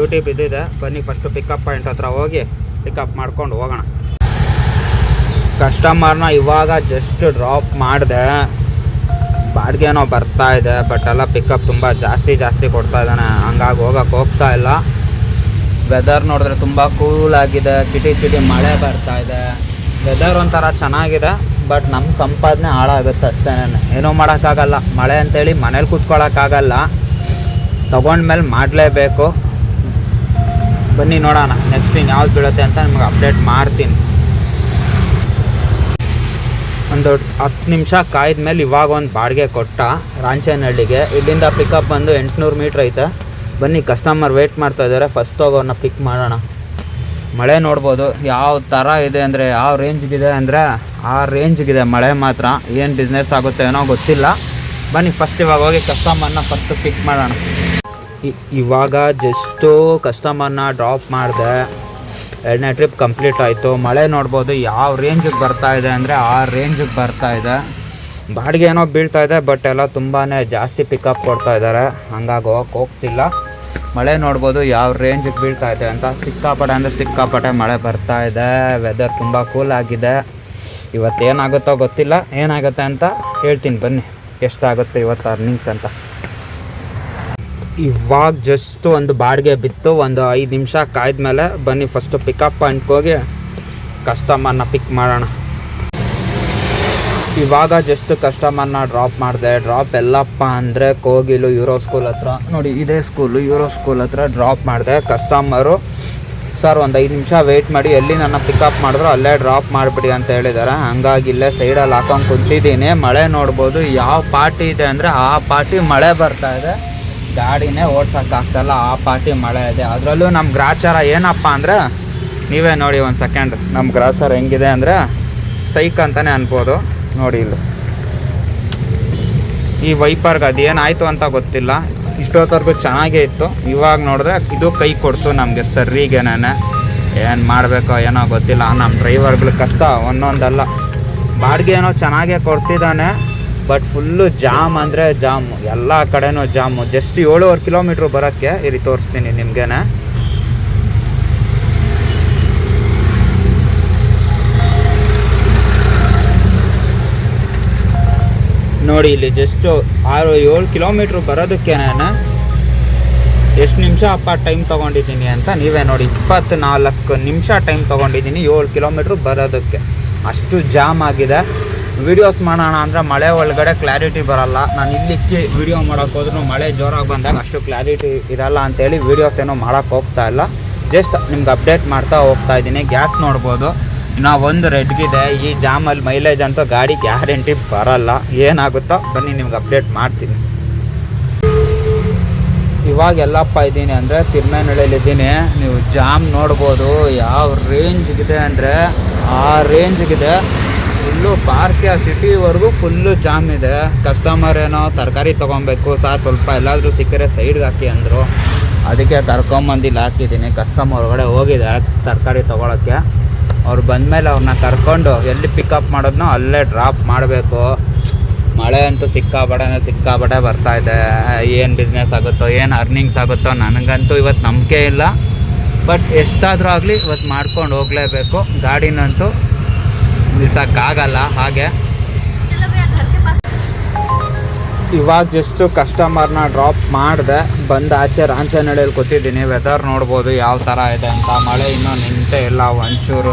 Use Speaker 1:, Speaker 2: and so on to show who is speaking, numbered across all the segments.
Speaker 1: Duty ಬಿದ್ದಿದೆ. ಬನ್ನಿ first pickup point ಹತ್ರ ಹೋಗಿ ಪಿಕಪ್ ಮಾಡ್ಕೊಂಡು ಹೋಗೋಣ. ಕಸ್ಟಮರ್ನ ಇವಾಗ ಜಸ್ಟ್ ಡ್ರಾಪ್ ಮಾಡಿದೆ. ಬಾಡಿಗೆನೋ ಬರ್ತಾ ಇದೆ, ಬಟ್ ಎಲ್ಲ ಪಿಕಪ್ ತುಂಬ ಜಾಸ್ತಿ ಕೊಡ್ತಾ ಇದ್ದಾನೆ. ಹಂಗಾಗಿ ಹೋಗೋಕ್ಕೆ ಹೋಗ್ತಾ ಇಲ್ಲ. ವೆದರ್ ನೋಡಿದ್ರೆ ತುಂಬ ಕೂಲಾಗಿದೆ. ಚಿಟಿ ಮಳೆ ಬರ್ತಾ ಇದೆ. ವೆದರ್ ಒಂಥರ ಚೆನ್ನಾಗಿದೆ, ಬಟ್ ನಮ್ಮ ಸಂಪಾದನೆ ಹಾಳಾಗುತ್ತೆ ಅಷ್ಟೇ. ಏನೂ ಮಾಡೋಕ್ಕಾಗಲ್ಲ. ಮಳೆ ಅಂತೇಳಿ ಮನೇಲಿ ಕೂತ್ಕೊಳ್ಳೋಕ್ಕಾಗಲ್ಲ. ತೊಗೊಂಡ್ಮೇಲೆ ಮಾಡಲೇಬೇಕು. ಬನ್ನಿ ನೋಡೋಣ ನೆಕ್ಸ್ಟ್ ಇನ್ನು ಯಾವ್ದು ಬೀಳುತ್ತೆ ಅಂತ ನಿಮ್ಗೆ ಅಪ್ಡೇಟ್ ಮಾಡ್ತೀನಿ. ಒಂದು 10 ನಿಮಿಷ ಕಾಯ್ದ ಮೇಲೆ ಇವಾಗ ಒಂದು ಬಾಡಿಗೆ ಕೊಟ್ಟ ರಾಂಚೇನಹಳ್ಳಿಗೆ. ಇಲ್ಲಿಂದ ಪಿಕಪ್ ಬಂದು 800 ಮೀಟ್ರ್ ಐತೆ. ಬನ್ನಿ ಕಸ್ಟಮರ್ ವೆಯ್ಟ್ ಮಾಡ್ತಾ ಇದ್ದಾರೆ. ಫಸ್ಟ್ ಹೋಗೋನ್ನ ಪಿಕ್ ಮಾಡೋಣ. ಮಳೆ ನೋಡ್ಬೋದು ಯಾವ ಥರ ಇದೆ ಅಂದರೆ, ಯಾವ ರೇಂಜ್ಗಿದೆ ಅಂದರೆ ಆ ರೇಂಜ್ಗಿದೆ ಮಳೆ ಮಾತ್ರ. ಏನು ಬಿಸ್ನೆಸ್ ಆಗುತ್ತೆ ಏನೋ ಗೊತ್ತಿಲ್ಲ. ಬನ್ನಿ ಫಸ್ಟ್ ಇವಾಗ ಹೋಗಿ ಕಸ್ಟಮರ್ನ ಫಸ್ಟು ಪಿಕ್ ಮಾಡೋಣ. ಇವಾಗ ಜಸ್ಟು ಕಸ್ಟಮರ್ನ ಡ್ರಾಪ್ ಮಾಡಿದೆ. 2ನೇ ಟ್ರಿಪ್ ಕಂಪ್ಲೀಟ್ ಆಯಿತು. ಮಳೆ ನೋಡ್ಬೋದು ಯಾವ ರೇಂಜಿಗೆ ಬರ್ತಾ ಇದೆ ಅಂದರೆ ಆ ರೇಂಜಿಗೆ ಬರ್ತಾ ಇದೆ. ಬಾಡಿಗೆ ಏನೋ ಬೀಳ್ತಾ ಇದೆ, ಬಟ್ ಎಲ್ಲ ತುಂಬಾ ಜಾಸ್ತಿ ಪಿಕಪ್ ಕೊಡ್ತಾ ಇದ್ದಾರೆ. ಹಂಗಾಗಿ ಹೋಗ್ತಿಲ್ಲ. ಮಳೆ ನೋಡ್ಬೋದು ಯಾವ ರೇಂಜಿಗೆ ಬೀಳ್ತಾ ಇದೆ ಅಂತ. ಸಿಕ್ಕಾಪಟ್ಟೆ ಮಳೆ ಬರ್ತಾ ಇದೆ. ವೆದರ್ ತುಂಬ ಕೂಲ್ ಆಗಿದೆ. ಇವತ್ತೇನಾಗುತ್ತೋ ಗೊತ್ತಿಲ್ಲ. ಏನಾಗುತ್ತೆ ಅಂತ ಹೇಳ್ತೀನಿ ಬನ್ನಿ, ಎಷ್ಟಾಗುತ್ತೆ ಇವತ್ತು ಅರ್ನಿಂಗ್ಸ್ ಅಂತ. ಇವಾಗ ಜಸ್ಟ್ ಒಂದು ಬಾಡಿಗೆ ಬಿತ್ತು. ಒಂದು 5 ನಿಮಿಷ ಕಾಯ್ದ್ಮೇಲೆ ಬನ್ನಿ ಫಸ್ಟು ಪಿಕಪ್ ಪಾಯಿಂಟ್ಗೆ ಹೋಗಿ ಕಸ್ಟಮರ್ನ ಪಿಕ್ ಮಾಡೋಣ. ಇವಾಗ ಜಸ್ಟ್ ಕಸ್ಟಮರ್ನ ಡ್ರಾಪ್ ಮಾಡಿದೆ. ಡ್ರಾಪ್ ಎಲ್ಲಪ್ಪ ಅಂದರೆ ಕೋಗಿಲು ಯೂರೋ ಸ್ಕೂಲ್ ಹತ್ರ. ನೋಡಿ ಇದೇ ಸ್ಕೂಲು, ಯೂರೋ ಸ್ಕೂಲ್ ಹತ್ರ ಡ್ರಾಪ್ ಮಾಡಿದೆ. ಕಸ್ಟಮರು ಸರ್ ಒಂದು 5 ನಿಮಿಷ ವೆಯ್ಟ್ ಮಾಡಿ, ಎಲ್ಲಿ ನನ್ನ ಪಿಕಪ್ ಮಾಡಿದ್ರು ಅಲ್ಲೇ ಡ್ರಾಪ್ ಮಾಡಿಬಿಡಿ ಅಂತ ಹೇಳಿದ್ದಾರೆ. ಹಂಗಾಗಿ ಇಲ್ಲೇ ಸೈಡಲ್ಲಿ ಹಾಕೊಂಡು ಕುಂತಿದ್ದೀನಿ. ಮಳೆ ನೋಡ್ಬೋದು ಯಾವ ಪಾರ್ಟಿ ಇದೆ ಅಂದರೆ ಆ ಪಾರ್ಟಿ ಮಳೆ ಬರ್ತಾ ಇದೆ. ಗಾಡಿನೇ ಓಡ್ಸೋಕ್ಕಾಗ್ತಾಯಿಲ್ಲ, ಆ ಪಾರ್ಟಿ ಮಳೆ ಇದೆ. ಅದರಲ್ಲೂ ನಮ್ಮ ಗ್ರಾಚಾರ ಏನಪ್ಪ ಅಂದರೆ, ನೀವೇ ನೋಡಿ ಒಂದು ಸೆಕೆಂಡ್ ನಮ್ಮ ಗ್ರಾಚಾರ ಹೆಂಗಿದೆ ಅಂದರೆ ಸೈಕ್ ಅಂತಲೇ ಅನ್ಬೋದು. ನೋಡಿ ಇಲ್ಲಿ ಈ ವೈಪರ್ಗೆ ಅದೇನಾಯಿತು ಅಂತ ಗೊತ್ತಿಲ್ಲ. ಇಷ್ಟೊತ್ತವರೆಗೂ ಚೆನ್ನಾಗೇ ಇತ್ತು. ಇವಾಗ ನೋಡಿದ್ರೆ ಇದು ಕೈ ಕೊಡ್ತು ನಮಗೆ ಸರಿಗೇನೆ. ಏನು ಮಾಡಬೇಕೋ ಏನೋ ಗೊತ್ತಿಲ್ಲ. ನಮ್ಮ ಡ್ರೈವರ್ಗಳ ಕಷ್ಟ ಒಂದೊಂದಲ್ಲ. ಬಾಡಿಗೆ ಏನೋ ಚೆನ್ನಾಗೇ ಕೊಡ್ತಿದ್ದಾನೆ, ಬಟ್ ಫುಲ್ಲು ಜಾಮ್ ಅಂದರೆ ಜಾಮು. ಎಲ್ಲ ಕಡೆನೂ ಜಾಮು. ಜಸ್ಟ್ 7.5 ಕಿಲೋಮೀಟ್ರ್ ಬರೋಕ್ಕೆ ಇಲ್ಲಿ ತೋರಿಸ್ತೀನಿ ನಿಮಗೇನೆ. ನೋಡಿ ಇಲ್ಲಿ ಜಸ್ಟು 6-7 ಕಿಲೋಮೀಟ್ರ್ ಬರೋದಕ್ಕೇನೆ ಎಷ್ಟು ನಿಮಿಷ ಅಪ್ಪ ಟೈಮ್ ತೊಗೊಂಡಿದ್ದೀನಿ ಅಂತ ನೀವೇ ನೋಡಿ. 24 ನಿಮಿಷ ಟೈಮ್ ತೊಗೊಂಡಿದ್ದೀನಿ 7 ಕಿಲೋಮೀಟ್ರ್ ಬರೋದಕ್ಕೆ. ಅಷ್ಟು ಜಾಮ್ ಆಗಿದೆ. ವೀಡಿಯೋಸ್ ಮಾಡೋಣ ಅಂದರೆ ಮಳೆ ಒಳಗಡೆ ಕ್ಲಾರಿಟಿ ಬರೋಲ್ಲ. ನಾನು ಇಲ್ಲಿಕ್ಕೆ ವೀಡಿಯೋ ಮಾಡೋಕ್ಕೆ ಹೋದ್ರೂ ಮಳೆ ಜೋರಾಗಿ ಬಂದಾಗ ಅಷ್ಟು ಕ್ಲಾರಿಟಿ ಇರೋಲ್ಲ ಅಂಥೇಳಿ ವೀಡಿಯೋಸ್ ಏನೋ ಮಾಡೋಕ್ಕೆ ಹೋಗ್ತಾ ಇಲ್ಲ. ಜಸ್ಟ್ ನಿಮ್ಗೆ ಅಪ್ಡೇಟ್ ಮಾಡ್ತಾ ಹೋಗ್ತಾ ಇದ್ದೀನಿ. ಗ್ಯಾಸ್ ನೋಡ್ಬೋದು ಇನ್ನೂ ಒಂದು ರೆಡ್ಗಿದೆ. ಈ ಜಾಮಲ್ಲಿ ಮೈಲೇಜ್ ಅಂತೂ ಗಾಡಿ ಗ್ಯಾರಂಟಿ ಬರೋಲ್ಲ. ಏನಾಗುತ್ತೋ ಬನ್ನಿ ನಿಮ್ಗೆ ಅಪ್ಡೇಟ್ ಮಾಡ್ತೀನಿ. ಇವಾಗ ಎಲ್ಲಪ್ಪ ಇದ್ದೀನಿ ಅಂದರೆ ತಿರ್ಮೇನಹಳ್ಳಿಲಿದ್ದೀನಿ. ನೀವು ಜಾಮ್ ನೋಡ್ಬೋದು ಯಾವ ರೇಂಜ್ಗಿದೆ ಅಂದರೆ ಆ ರೇಂಜ್ಗಿದೆ. ಫುಲ್ಲು ಪಾರ್ಕಿಯ ಸಿಟಿವರೆಗೂ ಫುಲ್ಲು ಜಾಮ್ ಇದೆ. ಕಸ್ಟಮರ್ ಏನೋ ತರಕಾರಿ ತೊಗೊಬೇಕು ಸರ್, ಸ್ವಲ್ಪ ಎಲ್ಲಾದರೂ ಸಿಕ್ಕರೆ ಸೈಡ್ಗೆ ಹಾಕಿ ಅಂದರು. ಅದಕ್ಕೆ ತರ್ಕೊಂಬಂದಿಲ್ಲಿ ಹಾಕಿದ್ದೀನಿ. ಕಸ್ಟಮರ್ ಹೊರಗಡೆ ಹೋಗಿದೆ ತರಕಾರಿ ತೊಗೊಳಕ್ಕೆ. ಅವ್ರು ಬಂದಮೇಲೆ ಅವ್ರನ್ನ ಕರ್ಕೊಂಡು ಎಲ್ಲಿ ಪಿಕಪ್ ಮಾಡೋದನ್ನೋ ಅಲ್ಲೇ ಡ್ರಾಪ್ ಮಾಡಬೇಕು. ಮಳೆ ಅಂತೂ ಸಿಕ್ಕಾಪಟ್ಟೆ ಬರ್ತಾಯಿದೆ. ಏನು ಬಿಸ್ನೆಸ್ ಆಗುತ್ತೋ, ಏನು ಅರ್ನಿಂಗ್ಸ್ ಆಗುತ್ತೋ ನನಗಂತೂ ಇವತ್ತು ನಂಬಿಕೆ ಇಲ್ಲ. ಬಟ್ ಎಷ್ಟಾದರೂ ಆಗಲಿ ಇವತ್ತು ಮಾಡ್ಕೊಂಡು ಹೋಗಲೇಬೇಕು. ಗಾಡಿನಂತೂ ನಿಲ್ಸೋಕ್ಕಾಗಲ್ಲ. ಹಾಗೆ ಇವಾಗ ಜಸ್ಟು ಕಸ್ಟಮರ್ನ ಡ್ರಾಪ್ ಮಾಡಿದೆ. ಬಂದು ಆಚೆ ರಾಂಚೇನಹಳ್ಳಿಯಲ್ಲಿ ಕೂತಿದ್ದೀನಿ. ವೆದರ್ ನೋಡ್ಬೋದು ಯಾವ ಥರ ಇದೆ ಅಂತ. ಮಳೆ ಇನ್ನೂ ನಿಂತೇ ಇಲ್ಲ ಒಂಚೂರು.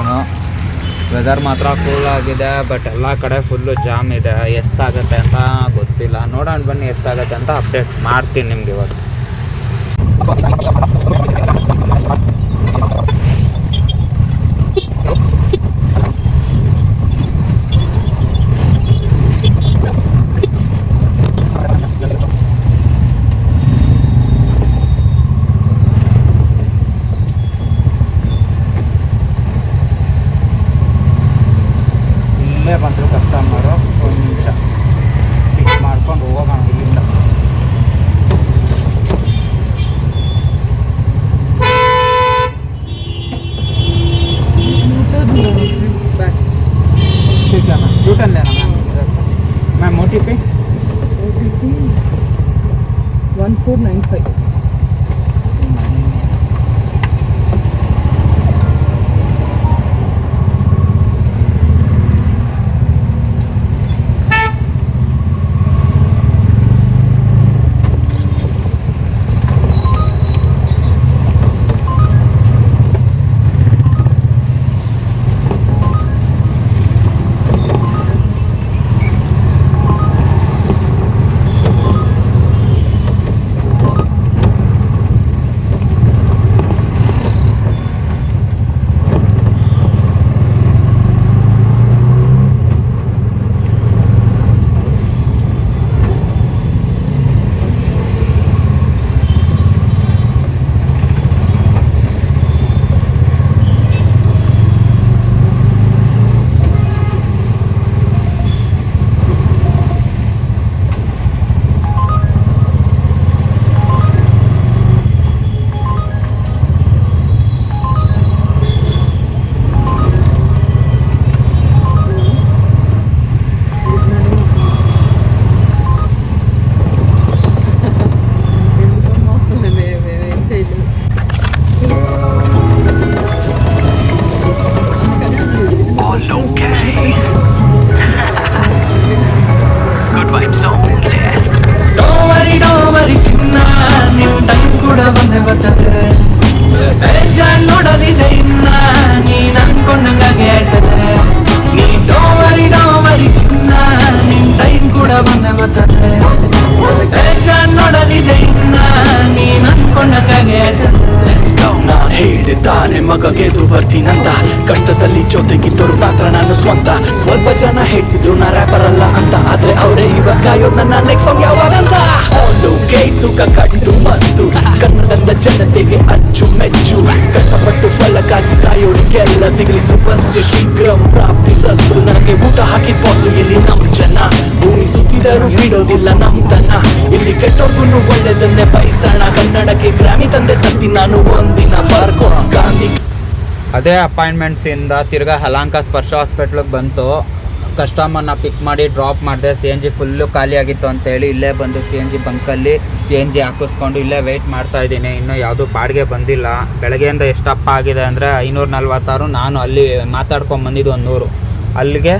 Speaker 1: ವೆದರ್ ಮಾತ್ರ ಕೂಲಾಗಿದೆ, ಬಟ್ ಎಲ್ಲ ಕಡೆ ಫುಲ್ಲು ಜಾಮ್ ಇದೆ. ಎಷ್ಟಾಗುತ್ತೆ ಅಂತ ಗೊತ್ತಿಲ್ಲ. ನೋಡೋಣ ಬನ್ನಿ ಎಷ್ಟಾಗುತ್ತೆ ಅಂತ ಅಪ್ಡೇಟ್ ಮಾಡ್ತೀನಿ ನಿಮ್ಗೆ ಇವಾಗ. ಬಂದರು ಕಸ್ಟಮರು. ಒಂದು ನಿಮಿಷ ಪಿಕ್ ಮಾಡ್ಕೊಂಡು ಹೋಗೋಣ ಇಲ್ಲಿಂದ.
Speaker 2: ಬರ್ತದೆ. ಬೇಜಾನ್ ನೋಡೋದಿದೆ ಇನ್ನ ನೀನ್ ಅನ್ಕೊಂಡಂಗಾಗೆ ಆಯ್ತದೆ. ನೀ ಡೋವರಿ ಚಿನ್ನ ನಿನ್ ಟೈಮ್ ಕೂಡ ಬಂದೆ ಬರ್ತದೆ. ಬೇಜಾನ್ ನೋಡೋದಿದೆ ಇನ್ನ ನೀನ್ ಅನ್ಕೊಂಡಂಗಾಗೆ ಆಯ್ತದೆ. ನಾ ಹೇಳಿದೆ ತಾನೆ ಮಗ ಗೆದ್ದು ಬರ್ತೀನಂತ, ಕಷ್ಟದಲ್ಲಿ ಜೊತೆಗಿದ್ದವ್ರು ಮಾತ್ರ ನಾನು ಸ್ವಂತ. ಸ್ವಲ್ಪ ಜನ ಹೇಳ್ತಿದ್ರು ನಾ ರ್ಯಾಪರ್ ಅಲ್ಲ ಅಂತ, ಆದ್ರೆ ಅವರೇ ಇವಾಗ ಕಾಯೋದ್ ನನ್ನ ನೆಕ್ಸ್ಟ್ ಸಾಂಗ್ ಯಾವಾಗಂತ. ತೂಕ ಕಟ್ಟು ಮಸ್ತು ಕನ್ನಡದ ಜನತೆಗೆ ಅಚ್ಚು ಮೆಚ್ಚು, ಕಷ್ಟಪಟ್ಟು ಫಲಕ್ಕಾಗಿ ಕಾಯೋರಿಗೆಲ್ಲ ಸಿಗಲಿ ಸುಪಸ್ಯ ಶೀಘ್ರಂ ಪ್ರಾಪ್ತಿ ರಸ್ತು. ನನಗೆ ಊಟ ಹಾಕಿದ ಬಾಸು ಇಲ್ಲಿ ನಮ್ ಜನ, ಭೂಮಿ ಸುತ್ತಿದರೂ ಬಿಡೋದಿಲ್ಲ ನಮ್ತನ. ಇಲ್ಲಿ ಕೆಟ್ಟೋರ್ಗುನು ಒಳ್ಳೆದನ್ನೇ ಬಯಸೋಣ, ಕನ್ನಡಕ್ಕೆ ಗ್ರಾಮಿ ತಂದೆ ತರ್ತೀನಿ ನಾನು ಒಂದಿನ ಬರ್ಕೋ ಗಾಂಧಿ.
Speaker 1: ಅದೇ ಅಪಾಯಿಂಟ್ಮೆಂಟ್ಸಿಂದ ತಿರ್ಗಾ ಯಲಹಂಕ ಸ್ಪರ್ಶ ಹಾಸ್ಪಿಟ್ಲಿಗೆ ಬಂತು. ಕಸ್ಟಮರ್ನ ಪಿಕ್ ಮಾಡಿ ಡ್ರಾಪ್ ಮಾಡಿದೆ. ಸಿ ಎನ್ ಜಿ ಫುಲ್ಲು ಖಾಲಿ ಆಗಿತ್ತು ಅಂತೇಳಿ ಇಲ್ಲೇ ಬಂದು ಸಿ ಎನ್ ಜಿ ಬಂಕಲ್ಲಿ ಸಿ ಎನ್ ಜಿ ಹಾಕಿಸ್ಕೊಂಡು ಇಲ್ಲೇ ವೆಯ್ಟ್ ಮಾಡ್ತಾಯಿದ್ದೀನಿ. ಇನ್ನೂ ಯಾವುದೂ ಬಾಡಿಗೆ ಬಂದಿಲ್ಲ. ಬೆಳಗ್ಗೆಯಿಂದ ಎಷ್ಟಪ್ಪ ಆಗಿದೆ ಅಂದರೆ 546. ನಾನು ಅಲ್ಲಿ ಮಾತಾಡ್ಕೊಂಬಂದಿದ್ದು 100, ಅಲ್ಲಿಗೆ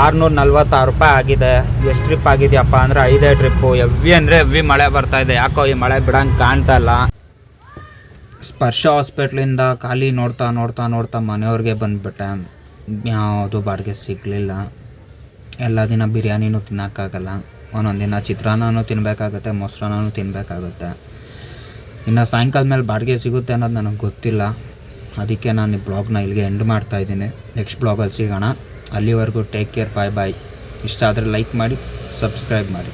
Speaker 1: 646 ರೂಪಾಯಿ ಆಗಿದೆ. ಎಷ್ಟು ಟ್ರಿಪ್ ಆಗಿದೆಯಪ್ಪ ಅಂದರೆ 5 ಟ್ರಿಪ್ಪು. ಎವ್ವಿ ಅಂದರೆ ಎವ್ವಿ ಮಳೆ ಬರ್ತಾಯಿದೆ. ಯಾಕೋ ಈ ಮಳೆ ಬಿಡೋಂಗೆ ಕಾಣ್ತಾ ಇಲ್ಲ. ಸ್ಪರ್ಶ ಹಾಸ್ಪಿಟ್ಲಿಂದ ಖಾಲಿ ನೋಡ್ತಾ ಮನೆಯವ್ರಿಗೆ ಬಂದುಬಿಟ್ಟೆ. ಯಾವುದು ಬಾಡಿಗೆ ಸಿಗಲಿಲ್ಲ. ಎಲ್ಲ ದಿನ ಬಿರಿಯಾನಿನೂ ತಿನ್ನೋಕ್ಕಾಗಲ್ಲ, ಒಂದೊಂದು ದಿನ ಚಿತ್ರಾನ್ನನೂ ತಿನ್ನಬೇಕಾಗತ್ತೆ, ಮೊಸರನ್ನೂ ತಿನ್ನಬೇಕಾಗತ್ತೆ. ಇನ್ನು ಸಾಯಂಕಾಲ ಮೇಲೆ ಬಾಡಿಗೆ ಸಿಗುತ್ತೆ ಅನ್ನೋದು ನನಗೆ ಗೊತ್ತಿಲ್ಲ. ಅದಕ್ಕೆ ನಾನು ಈ ಬ್ಲಾಗ್ನ ಇಲ್ಲಿಗೆ ಎಂಡ್ ಮಾಡ್ತಾಯಿದ್ದೀನಿ. ನೆಕ್ಸ್ಟ್ ಬ್ಲಾಗಲ್ಲಿ ಸಿಗೋಣ. ಅಲ್ಲಿವರೆಗೂ ಟೇಕ್ ಕೇರ್, ಬಾಯ್. ಇಷ್ಟ ಆದರೆ ಲೈಕ್ ಮಾಡಿ, ಸಬ್ಸ್ಕ್ರೈಬ್ ಮಾಡಿ.